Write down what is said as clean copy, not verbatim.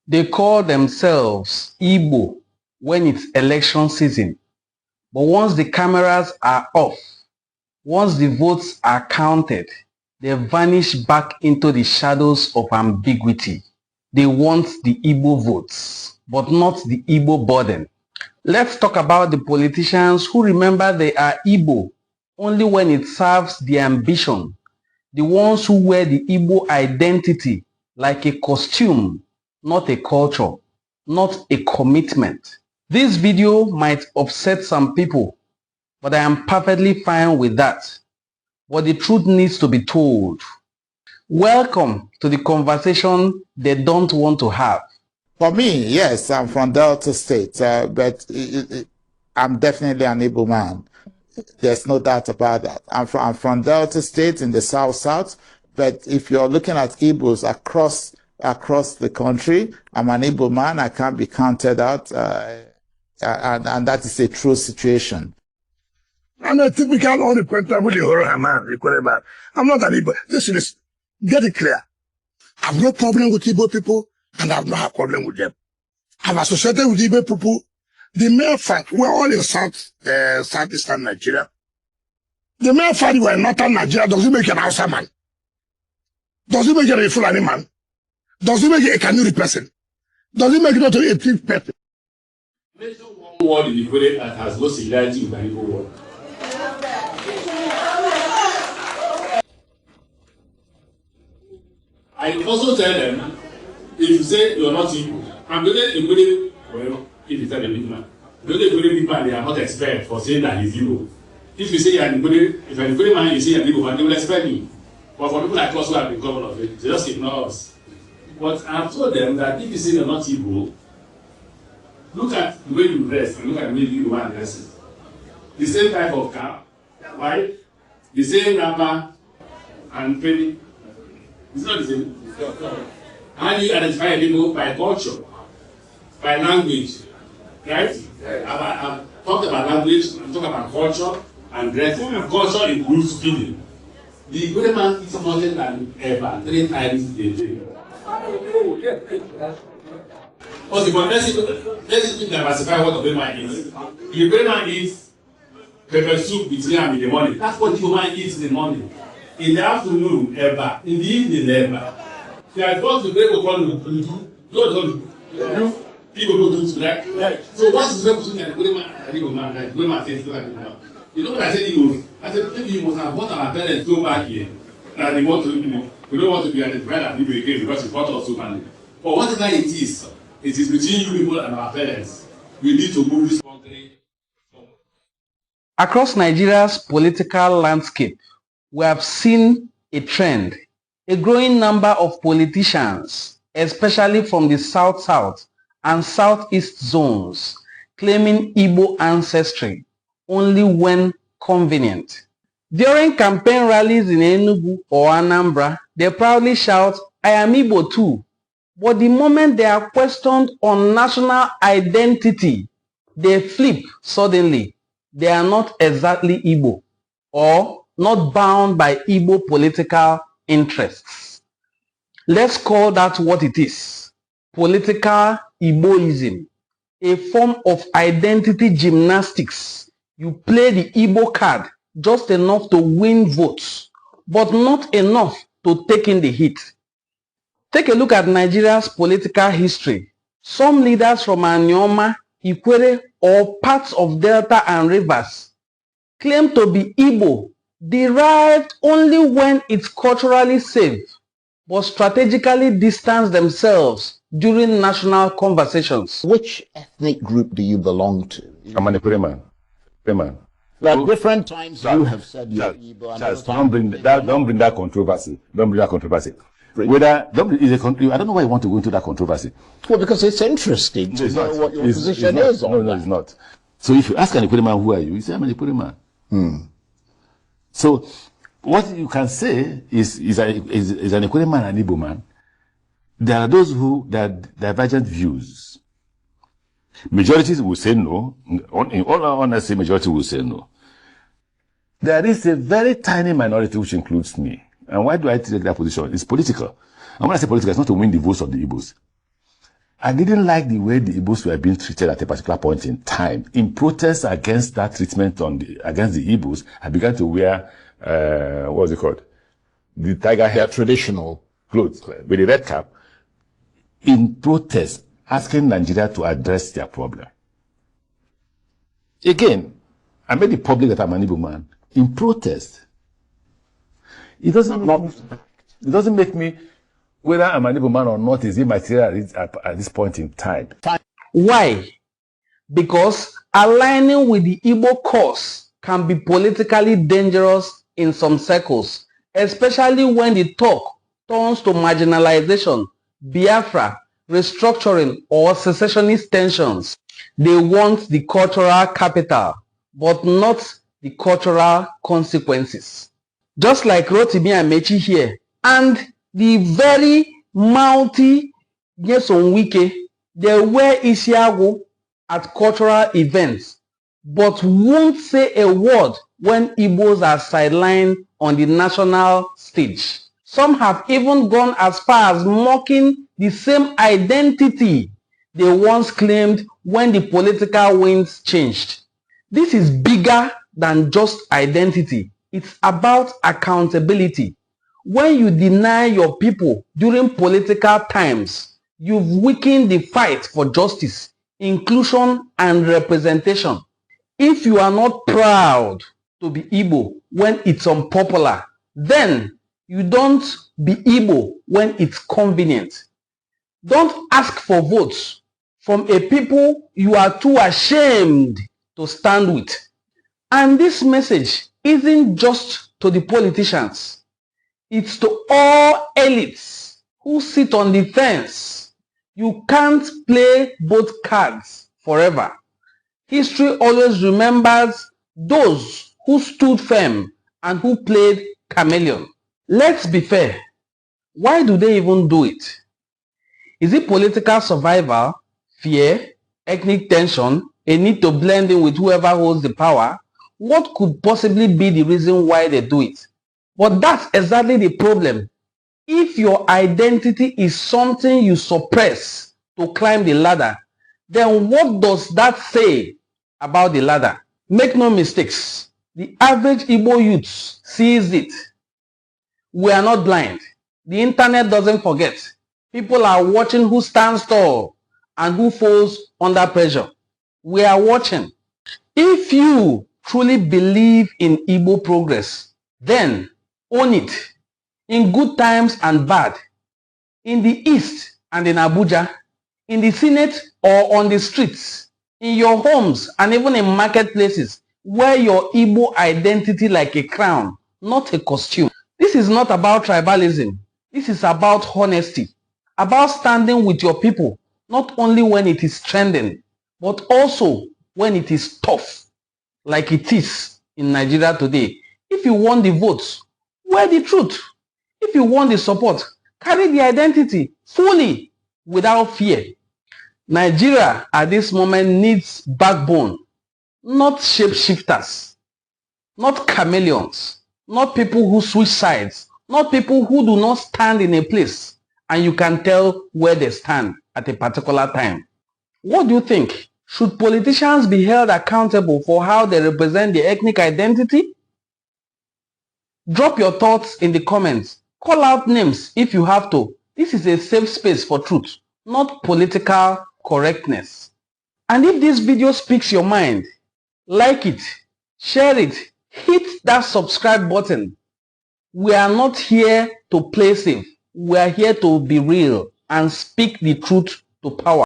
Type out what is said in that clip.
They call themselves Igbo when it's election season. But once the cameras are off, once the votes are counted, they vanish back into the shadows of ambiguity. They want the Igbo votes, but not the Igbo burden. Let's talk about the politicians who remember they are Igbo only when it serves their ambition. The ones who wear the Igbo identity like a costume, not a culture, not a commitment. This video might upset some people, but I am perfectly fine with that. But the truth needs to be told. Welcome to the conversation they don't want to have. For me, yes, I'm from Delta State, but I'm definitely an Igbo man. There's no doubt about that. I'm from Delta State in the South, but if you're looking at Igbos across the country, I'm an Igbo man. I can't be counted out, and that is a true situation. I'm a typical unrepentant horror man. I'm not an Igbo. Listen, get it clear. I have no problem with Igbo people, and I have no problem with them. I'm associated with Igbo people. The mere fact we're all in southeastern Nigeria. The mere fact we're in northern Nigeria doesn't make you an Hausa man. Doesn't make you a Fulani man. Doesn't make you a Kanuri person. Doesn't make you not a thief person. Mention one word in Igbo that has no similarity with an Igbo word. I also tell them, if you say you're not Igbo, I'm going to well, if you tell a big man, the only big man they are not expert for saying that he's Igbo. If you say you're an Igbo, if you're an Igbo man, you say you're an Igbo man, they will expect you. But for people like us who have been covered of it, they just ignore us. But I've told them that if you say you're not Igbo, look at the way you dress and look at the way you man dresses. The same type of cap, right? The same rapper and penny. It's not the same. How do you identify people by culture, by language, right? I've talked about language, I'm talking about culture and dress. And culture includes feeling. The great man eats more than ever, 3 times a day. Okay, but let's diversify what the great man eats. The great man eats pepper soup with yam in the morning. That's what the man eats in the morning. In the afternoon, ever. In the evening, ever. They are going to break upon people go to that. Right? So what's the difference between the man and the man? Like the man says, you know what I said? I said, maybe you must have brought our parents go back here. And they want to, we don't want to be identified as people again because we brought us so badly. But whatever it is between you people and our parents. We need to move this country forward. Across Nigeria's political landscape, we have seen a trend. A growing number of politicians, especially from the South and Southeast zones, claiming Igbo ancestry only when convenient. During campaign rallies in Enugu or Anambra, they proudly shout, "I am Igbo too." But the moment they are questioned on national identity, they flip suddenly. They are not exactly Igbo or not bound by Igbo political interests. Let's call that what it is. Political Igboism, a form of identity gymnastics. You play the Igbo card just enough to win votes, but not enough to take in the heat. Take a look at Nigeria's political history. Some leaders from Anioma, Ikwere, or parts of Delta and Rivers claim to be Igbo, derived only when it's culturally safe, but strategically distance themselves during national conversations. Which ethnic group do you belong to? I'm an Igbo man. At different times you have said you're Igbo. Don't bring that controversy. Don't bring that controversy. Is a country, I don't know why you want to go into that controversy. Well, because it's interesting to know what your position is on that. No, it's not. So if you ask an Igbo man, who are you? You say, I'm an Igbo man. So what you can say is an Igbo man an Igbo man. There are those who have divergent views. Majorities will say no. In all honesty, majority will say no. There is a very tiny minority which includes me. And why do I take that position? It's political. And when I say political, it's not to win the votes of the Igbos. I didn't like the way the Igbos were being treated at a particular point in time. In protest against that treatment against the Igbos, I began to wear, what was it called? The tiger hair traditional clothes with a red cap. In protest, asking Nigeria to address their problem. Again, I made it public that I'm an Igbo man. In protest. It doesn't make me, whether I'm an Igbo man or not, is immaterial at this point in time. Why? Because aligning with the Igbo cause can be politically dangerous in some circles, especially when the talk turns to marginalization, Biafra, restructuring, or secessionist tensions. They want the cultural capital, but not the cultural consequences. Just like Rotimi Amechi here, and the very mouthy Nyesom Wike, they wear Isiagu at cultural events, but won't say a word when Igbos are sidelined on the national stage. Some have even gone as far as mocking the same identity they once claimed when the political winds changed. This is bigger than just identity. It's about accountability. When you deny your people during political times, you've weakened the fight for justice, inclusion, and representation. If you are not proud to be Igbo when it's unpopular, then you don't be Igbo when it's convenient. Don't ask for votes from a people you are too ashamed to stand with. And this message isn't just to the politicians. It's to all elites who sit on the fence. You can't play both cards forever. History always remembers those who stood firm and who played chameleon. Let's be fair. Why do they even do it? Is it political survival, fear, ethnic tension, a need to blend in with whoever holds the power? What could possibly be the reason why they do it? But that's exactly the problem. If your identity is something you suppress to climb the ladder, then what does that say about the ladder? Make no mistakes. The average Igbo youth sees it. We are not blind. The internet doesn't forget. People are watching who stands tall and who falls under pressure. We are watching. If you truly believe in Igbo progress, then own it. In good times and bad. In the East and in Abuja. In the Senate or on the streets. In your homes and even in marketplaces. Wear your Igbo identity like a crown, not a costume. This is not about tribalism. This is about honesty. About standing with your people, not only when it is trending, but also when it is tough, like it is in Nigeria today. If you want the votes, wear the truth. If you want the support, carry the identity fully without fear. Nigeria at this moment needs backbone, not shapeshifters, not chameleons, not people who switch sides, not people who do not stand in a place and you can tell where they stand at a particular time. What do you think? Should politicians be held accountable for how they represent their ethnic identity? Drop your thoughts in the comments. Call out names if you have to. This is a safe space for truth, not political correctness. And if this video speaks your mind, like it, share it, hit that subscribe button. We are not here to play safe. We are here to be real and speak the truth to power.